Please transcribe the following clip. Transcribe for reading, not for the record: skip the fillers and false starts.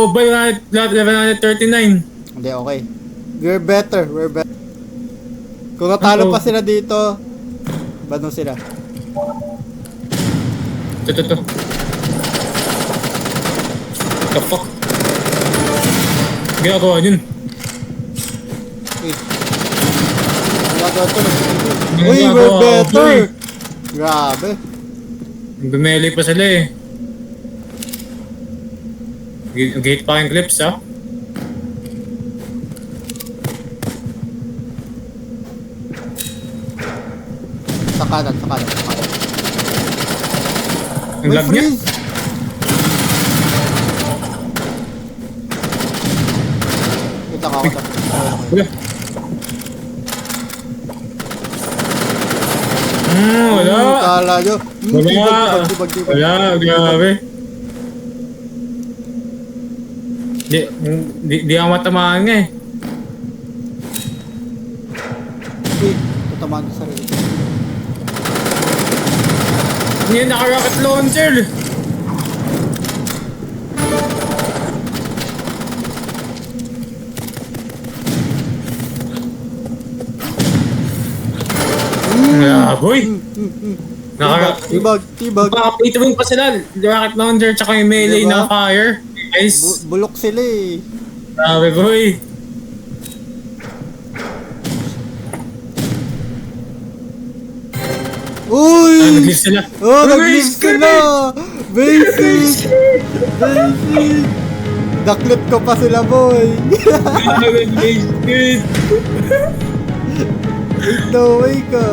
Mobile level 139. Hindi, okay. We're better. Kung natalo pa sila dito, bano sila? Ito. The fuck? Ginagawa yun. Eh. Ginagawa ito. Uy, Ginagawa, we're better! boy. Grabe. Bumeli pa sila eh. Gate pa yung clips ha. Sa kanan. Ang lag niya. freeze! Kita ka. Wala. Wala. Kala nyo. Wala. Tibag. Wala, grabe. Di ako matamaan nga eh. Uy, tatamaan sa sarili. Hindi yun naka-rocket launcher. Boy. Tibag. Baka pay-to-win pa sila. Rocket launcher tsaka yung melee Diba? na fire. Guys. Bulok sila eh. Grabe boy. Uy! Nag-lift sila. Oh, nag-lift sila! Basic! Daklit ko pa sila, boy! Good. Ain't no way ka!